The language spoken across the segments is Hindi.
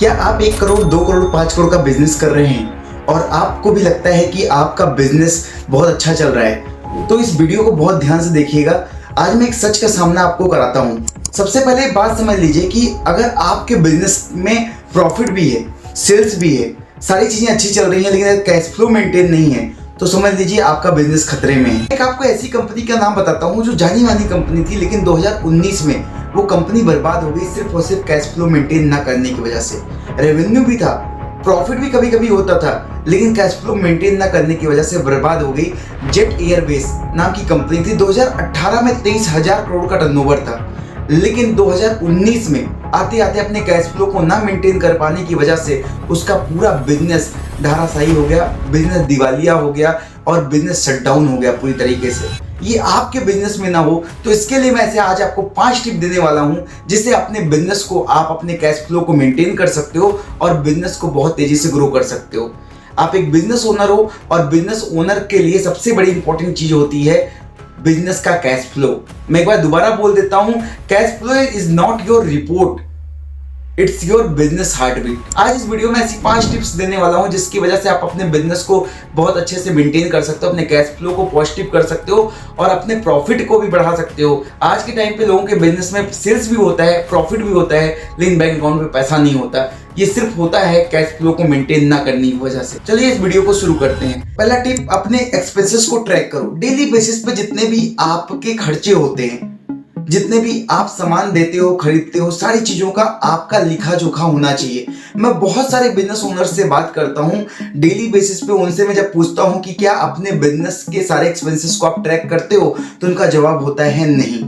क्या आप 1 करोड़, 2 करोड़, 5 करोड़ का बिजनेस कर रहे हैं और आपको भी लगता है कि आपका बिजनेस बहुत अच्छा चल रहा है, तो इस वीडियो को बहुत ध्यान से देखिएगा। आज मैं एक सच का सामना आपको कराता हूँ। सबसे पहले एक बात समझ लीजिए कि अगर आपके बिजनेस में प्रॉफिट भी है, सेल्स भी है, सारी चीजें अच्छी चल रही हैं, लेकिन अगर कैश फ्लो मेंटेन नहीं है तो समझ लीजिए आपका बिजनेस खतरे में है। एक आपको ऐसी कंपनी का नाम बताता हूँ जो जानी मानी कंपनी थी, लेकिन 2019 में वो कंपनी बर्बाद हो गई सिर्फ और सिर्फ कैश फ्लो मेंटेन ना करने की वजह से। रेवेन्यू भी था, प्रॉफिट भी कभी कभी होता था, लेकिन कैश फ्लो मेंटेन ना करने की वजह से बर्बाद हो गई। जेट एयरवेज नाम की कंपनी थी, 2018 में 23,000 करोड़ का टर्नओवर था, लेकिन 2019 में आते आते अपने कैश फ्लो को ना मेंटेन कर पाने की वजह से उसका पूरा बिजनेस धराशायी हो गया, बिजनेस दिवालिया हो गया और बिजनेस शटडाउन हो गया पूरी तरीके से। ये आपके बिजनेस में ना हो, तो इसके लिए मैं ऐसे आज आपको 5 टिप देने वाला हूं जिससे अपने बिजनेस को आप अपने कैश फ्लो को मेंटेन कर सकते हो और बिजनेस को बहुत तेजी से ग्रो कर सकते हो। आप एक बिजनेस ओनर हो और बिजनेस ओनर के लिए सबसे बड़ी इंपॉर्टेंट चीज होती है बिजनेस का कैश फ्लो। मैं एक बार दोबारा बोल देता हूं, cash flow is not your report, it's your business heartbeat. आज इस वीडियो में ऐसी 5 टिप्स देने वाला हूं जिसकी वजह से आप अपने बिजनेस को बहुत अच्छे से मेंटेन कर सकते हो, अपने कैश फ्लो को पॉजिटिव कर सकते हो और अपने प्रॉफिट को भी बढ़ा सकते हो। आज के टाइम पे लोगों के बिजनेस में सेल्स भी होता है, प्रॉफिट भी होता है, लेकिन बैंक अकाउंट में पैसा नहीं होता। ये सिर्फ होता है कैश फ्लो को मेंटेन ना करने की वजह से। चलिए इस वीडियो को शुरू करते हैं। पहला टिप, अपने एक्सपेंसेस को ट्रैक करो। डेली बेसिस पे जितने भी आपके खर्चे होते हैं, जितने भी आप सामान देते हो, खरीदते हो, सारी चीजों का आपका लिखा जोखा होना चाहिए। मैं बहुत सारे बिजनेस ओनर से बात करता हूं डेली बेसिस पे, उनसे मैं जब पूछता हूं कि क्या अपने बिजनेस के सारे एक्सपेंसेस को आप ट्रैक करते हो, तो उनका जवाब होता है नहीं।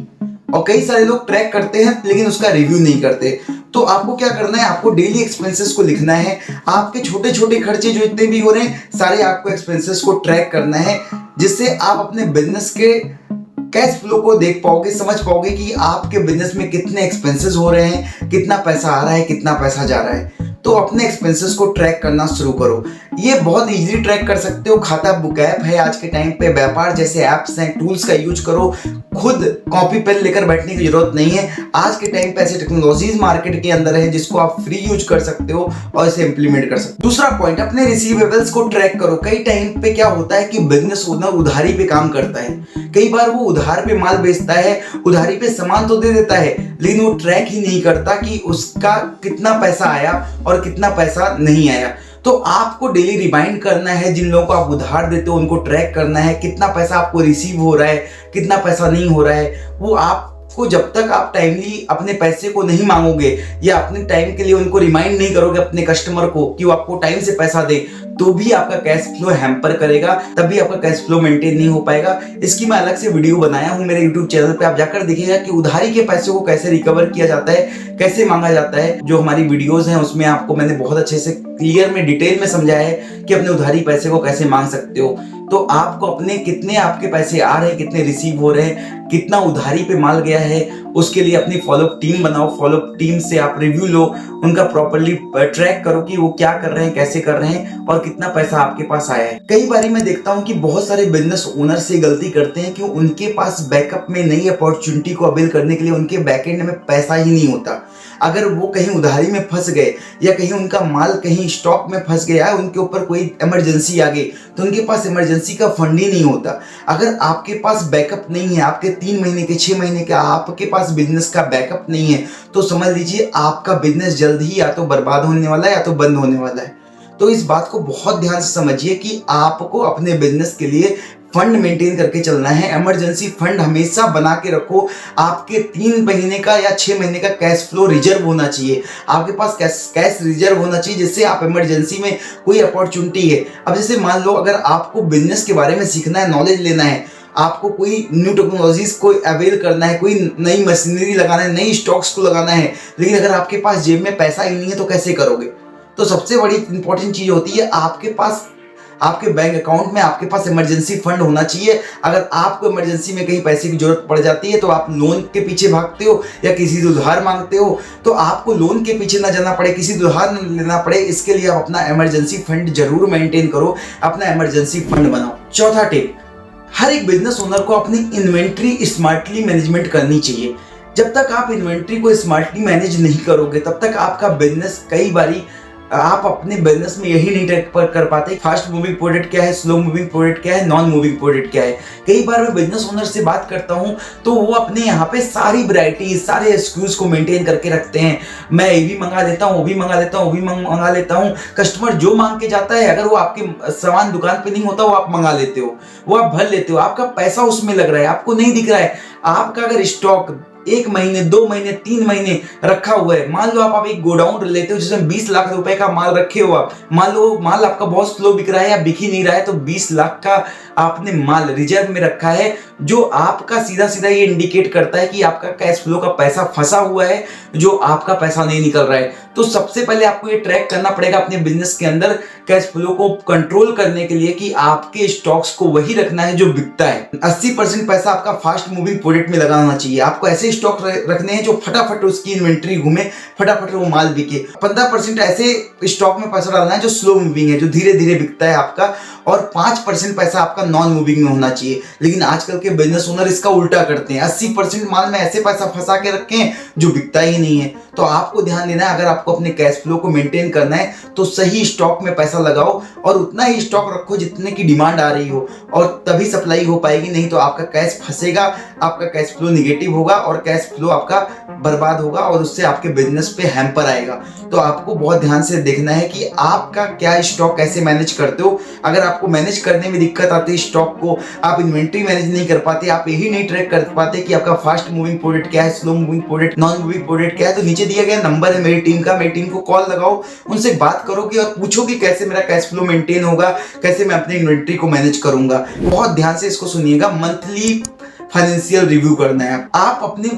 और कई सारे लोग ट्रैक करते हैं लेकिन उसका रिव्यू नहीं करते। तो आपको क्या करना है, आपको डेली एक्सपेंसेस को लिखना है। आपके छोटे छोटे खर्चे जो इतने भी हो रहे हैं, सारे आपको एक्सपेंसेस को ट्रैक करना है, जिससे आप अपने बिजनेस के कैश फ्लो को देख पाओगे, समझ पाओगे कि आपके बिजनेस में कितने एक्सपेंसेस हो रहे हैं, कितना पैसा आ रहा है, कितना पैसा जा रहा है। तो अपने एक्सपेंसेस को ट्रैक करना शुरू करो। ये बहुत इजीली ट्रैक कर सकते हो। खाता बुक ऐप है आज के टाइम पे, व्यापार जैसे ऐप्स हैं, टूल्स का यूज करो। खुद कॉपी पेन लेकर बैठने की जरूरत नहीं है। आज के टाइम पे ऐसी टेक्नोलॉजीज मार्केट के अंदर है जिसको आप फ्री यूज कर सकते हो और इसे इंप्लीमेंट कर सकते हो। दूसरा पॉइंट, अपने रिसीवेबल्स को ट्रैक करो। कई टाइम पे क्या होता है कि बिजनेस ओनर उधारी पे काम करता है। कई बार वो उधार पे माल बेचता है, उधारी पे सामान तो दे देता है, लेकिन वो ट्रैक ही नहीं करता कि उसका कितना पैसा आया और कितना पैसा नहीं आया। तो आपको डेली रिमाइंड करना है, जिन लोगों को आप उधार देते हो उनको ट्रैक करना है, कितना पैसा आपको रिसीव हो रहा है, कितना पैसा नहीं हो रहा है। वो आपको जब तक आप टाइमली अपने पैसे को नहीं मांगोगे या अपने टाइम के लिए उनको रिमाइंड नहीं करोगे अपने कस्टमर को कि वो आपको टाइम से पैसा दे, तो भी आपका कैश फ्लो हैम्पर करेगा, तभी आपका कैश फ्लो मेंटेन नहीं हो पाएगा। इसकी मैं अलग से वीडियो बनाया हूं मेरे यूट्यूब चैनल पे, आप जाकर देखिएगा कि उधारी के पैसे को कैसे रिकवर किया जाता है, कैसे मांगा जाता है। जो हमारी वीडियोस हैं उसमें आपको मैंने बहुत अच्छे से क्लियर में डिटेल में समझाया है कि अपने उधारी पैसे को कैसे मांग सकते हो। तो आपको अपने कितने आपके पैसे आ रहे हैं, कितने रिसीव हो रहे हैं, कितना उधारी पे माल गया है, उसके लिए अपनी फॉलोअप टीम बनाओ। फॉलोअप टीम से आप रिव्यू लो, उनका प्रॉपर्ली ट्रैक करो कि वो क्या कर रहे हैं, कैसे कर रहे हैं और कितना पैसा आपके पास आया है। कई बार मैं देखता हूं कि बहुत सारे बिजनेस ओनर से गलती करते हैं कि उनके पास बैकअप में नई अपॉर्चुनिटी को अवेल करने के लिए उनके बैकएंड में पैसा ही नहीं होता। अगर वो कहीं उधारी में फंस गए या कहीं उनका माल कहीं स्टॉक में फंस गया, उनके ऊपर कोई इमरजेंसी आ गई, तो उनके पास इमरजेंसी का फंड ही नहीं होता। अगर आपके पास बैकअप नहीं है, आपके 3 महीने के 6 महीने के आपके पास बिजनेस का बैकअप नहीं है, तो समझ लीजिए आपका बिजनेस जल्द ही या तो बर्बाद होने वाला है या तो बंद होने वाला है। तो इस बात को बहुत ध्यान से समझिए कि आपको अपने बिजनेस के लिए फंड मेंटेन करके चलना है। इमरजेंसी फंड हमेशा बना के रखो। आपके 3 महीने का या 6 महीने का कैश फ्लो रिजर्व होना चाहिए। आपके पास कैश रिजर्व होना चाहिए, जिससे आप इमरजेंसी में कोई अपॉर्चुनिटी है। अब जैसे मान लो अगर आपको बिजनेस के बारे में सीखना है, नॉलेज लेना है, आपको कोई न्यू टेक्नोलॉजीज को अवेल करना है, कोई नई मशीनरी लगाना है, नई स्टॉक्स को लगाना है, लेकिन अगर आपके पास जेब में पैसा ही नहीं है तो कैसे करोगे। तो सबसे बड़ी इंपॉर्टेंट चीज होती है आपके पास, आपके बैंक अकाउंट में आपके पास इमरजेंसी फंड होना चाहिए। अगर आपको इमरजेंसी में कहीं पैसे की जरूरत पड़ जाती है तो आप लोन के पीछे भागते हो या किसी से उधार मांगते हो, तो आपको लोन के पीछे ना जाना पड़े, किसी से उधार न लेना पड़े, इसके लिए आप अपना इमरजेंसी फंड जरूर मेंटेन करो, अपना इमरजेंसी फंड बनाओ। चौथा टिप, हर एक बिजनेस ओनर को अपनी इन्वेंट्री स्मार्टली मैनेजमेंट करनी चाहिए। जब तक आप इन्वेंट्री को स्मार्टली मैनेज नहीं करोगे तब तक आपका बिजनेस कई बारी आप अपने बिजनेस में यही नहीं ट्रैक कर पाते फास्ट मूविंग प्रोडक्ट क्या है, स्लो मूविंग प्रोडक्ट क्या है, नॉन मूविंग प्रोडक्ट क्या है। कई बार मैं बिजनेस ओनर से बात करता हूं तो वो अपने यहाँ पे सारी वैरायटी सारे एक्सक्यूज को मेंटेन करके रखते हैं। मैं ये भी मंगा लेता हूँ, वो भी मंगा लेता हूँ, वो भी मंगा लेता हूँ। कस्टमर जो मांग के जाता है, अगर वो आपके सामान दुकान पे नहीं होता वो आप मंगा लेते हो, वो आप भर लेते हो, आपका पैसा उसमें लग रहा है, आपको नहीं दिख रहा है। आपका अगर स्टॉक 1 महीने 2 महीने 3 महीने रखा हुआ है, मान लो आप एक गोडाउन लेते हो जिसमें 20 लाख रुपए का माल रखे हो, आप मान लो माल आपका बहुत स्लो बिक रहा है या बिक ही नहीं रहा है, तो 20 लाख का आपने माल रिजर्व में रखा है, जो आपका सीधा सीधा ये इंडिकेट करता है कि आपका कैश फ्लो का पैसा फंसा हुआ है, जो आपका पैसा नहीं निकल रहा है। तो सबसे पहले आपको ये ट्रैक करना पड़ेगा अपने बिजनेस के अंदर कैश फ्लो को कंट्रोल करने के लिए कि आपके स्टॉक्स को वही रखना है जो बिकता है। 80% पैसा आपका फास्ट मूविंग प्रोडक्ट में लगाना चाहिए। आपको ऐसे स्टॉक रखने हैं जो फटाफट उसकी इन्वेंट्री घूमे, फटाफट वो माल बिके। 15% ऐसे स्टॉक में पैसा डालना है जो स्लो मूविंग है, जो धीरे धीरे बिकता है आपका, और 5% पैसा आपका नॉन मूविंग में होना चाहिए। लेकिन आजकल के बिजनेस ओनर इसका उल्टा करते हैं, 80% माल में ऐसे पैसा फंसा के रखे हैं जो बिकता ही नहीं है। तो आपको ध्यान देना है, अगर आपको अपने कैश फ्लो को मेंटेन करना है तो सही स्टॉक में पैसा लगाओ और उतना ही स्टॉक रखो जितने की डिमांड आ रही हो, और तभी सप्लाई हो पाएगी। नहीं तो आपका कैश फंसेगा, आपका कैश फ्लो निगेटिव होगा और कैश फ्लो आपका बर्बाद होगा और उससे आपके बिजनेस पे हैम्पर आएगा। तो आपको बहुत ध्यान से देखना है कि आपका क्या स्टॉक कैसे मैनेज करते हो। अगर आपको मैनेज करने में दिक्कत आती है स्टॉक को, आप इन्वेंट्री मैनेज नहीं कर पाते, आप यही नहीं ट्रैक कर पाते कि आपका फास्ट मूविंग प्रोडक्ट क्या है, slow moving product, non moving product क्या है, तो नीचे दिया गया नंबर है मेरी टीम का, मेरी टीम को कॉल लगाओ, उनसे बात करोगे और पूछो कि कैसे मेरा कैश फ्लो मेंटेन होगा, कैसे मैं अपनी इन्वेंट्री को मैनेज करूंगा। बहुत ध्यान से इसको सुनिएगा। मंथली फाइनेंशियल रिव्यू करना है। आप अपने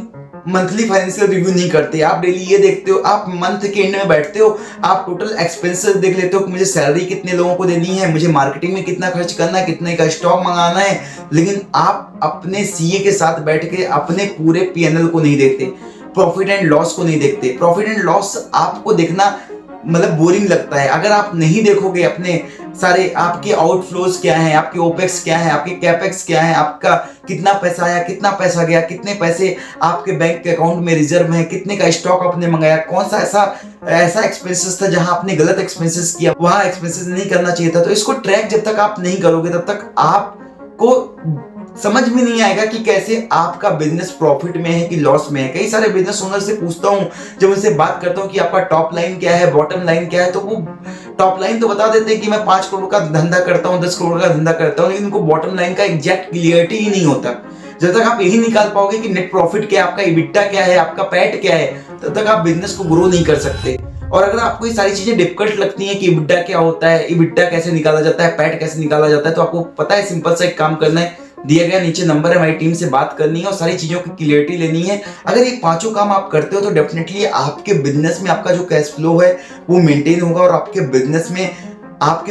मंथली फाइनेंशियल रिव्यू नहीं करते, आप डेली ये देखते हो, आप मंथ के एंड में बैठते हो, आप टोटल एक्सपेंसेस देख लेते हो कि मुझे सैलरी कितने लोगों को देनी है, मुझे मार्केटिंग में कितना खर्च करना है, कितने का स्टॉक मंगाना है। लेकिन आप अपने सीए के साथ बैठ के अपने पूरे पीएनएल को नहीं देखते, प्रॉफिट एंड लॉस को नहीं देखते। प्रॉफिट एंड लॉस आपको देखना मतलब बोरिंग लगता है। अगर आप नहीं देखोगे अपने सारे आपके आउटफ्लोज क्या हैं, आपके ओपेक्स क्या हैं, आपके कैपेक्स क्या हैं, आपका कितना पैसा आया, कितना पैसा गया, कितने पैसे आपके बैंक के अकाउंट में रिजर्व है, कितने का स्टॉक आपने मंगाया, कौन सा ऐसा एक्सपेंसेस था जहां आपने गलत एक्सपेंसेस किया, वहां एक्सपेंसेस नहीं करना चाहिए था। तो इसको ट्रैक जब तक आप नहीं करोगे तब तक आपको समझ में नहीं आएगा कि कैसे आपका बिजनेस प्रॉफिट में है कि लॉस में है। कई सारे बिजनेस ओनर से पूछता हूं, जब उनसे बात करता हूं कि आपका टॉप लाइन क्या है, बॉटम लाइन क्या है, तो वो टॉप लाइन तो बता देते हैं कि मैं 5 करोड़ का धंधा करता हूं, 10 करोड़ का धंधा करता हूं, लेकिन उनको बॉटम लाइन का एग्जैक्ट क्लियरिटी ही नहीं होता। जब तक आप यही निकाल पाओगे कि नेट प्रॉफिट क्या है, आपका इबिट्टा क्या है, आपका पैट क्या है, तब तक आप बिजनेस को ग्रो नहीं कर सकते। और अगर आपको ये सारी चीजें डिफिकल्ट लगती हैं कि इबिट्टा क्या होता है, इबिट्टा कैसे निकाला जाता है, पैट कैसे निकाला जाता है, तो आपको पता है सिंपल सा एक काम करना है, दिया गया नीचे नंबर है, हमारी टीम से बात करनी है और सारी चीजों की क्लियरिटी लेनी है। अगर ये 5 काम आप करते हो तो डेफिनेटली आपके बिजनेस में आपका जो कैश फ्लो है वो मेंटेन होगा और आपके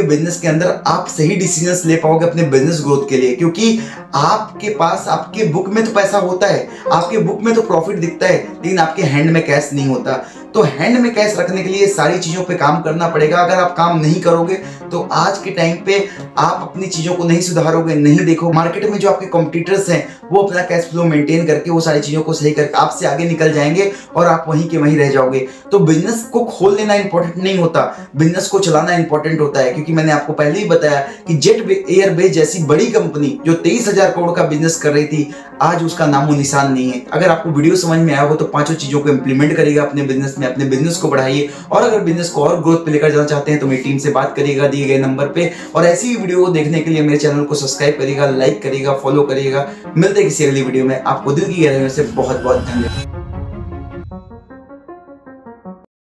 बिजनेस के अंदर आप सही डिसीजंस ले पाओगे अपने बिजनेस ग्रोथ के लिए। क्योंकि आपके पास आपके बुक में तो पैसा होता है, आपके बुक में तो प्रॉफिट दिखता है, लेकिन आपके हैंड में कैश नहीं होता। तो हैंड में कैश रखने के लिए सारी चीजों पे काम करना पड़ेगा। अगर आप काम नहीं करोगे तो आज के टाइम पे आप अपनी चीजों को नहीं सुधारोगे, नहीं देखो मार्केट में जो आपके कॉम्पिटिटर्स हैं वो अपना कैश फ्लो मेंटेन करके वो सारी चीजों को सही करके आपसे आगे निकल जाएंगे और आप वहीं के वहीं रह जाओगे। तो बिजनेस को खोल लेना इंपॉर्टेंट नहीं होता, बिजनेस को चलाना इंपॉर्टेंट होता है। क्योंकि मैंने आपको पहले ही बताया कि जेट एयरवेज जैसी बड़ी कंपनी जो 23,000 करोड़ का बिजनेस कर रही थी, आज उसका नामो निशान नहीं है। अगर आपको वीडियो समझ में आया हो तो 5 चीजों को इंप्लीमेंट करिएगा अपने बिजनेस में, अपने बिजनेस को बढ़ाइए। और अगर बिजनेस को और ग्रोथ पे लेकर जाना चाहते हैं तो मेरी टीम से बात करिएगा दिए गए नंबर पे। और ऐसी ही वीडियो को देखने के लिए मेरे चैनल को सब्सक्राइब करिएगा, लाइक करिएगा, फॉलो करिएगा। मिलते हैं किसी अगली वीडियो में। आपको दिल की गहराइयों से बहुत बहुत धन्यवाद।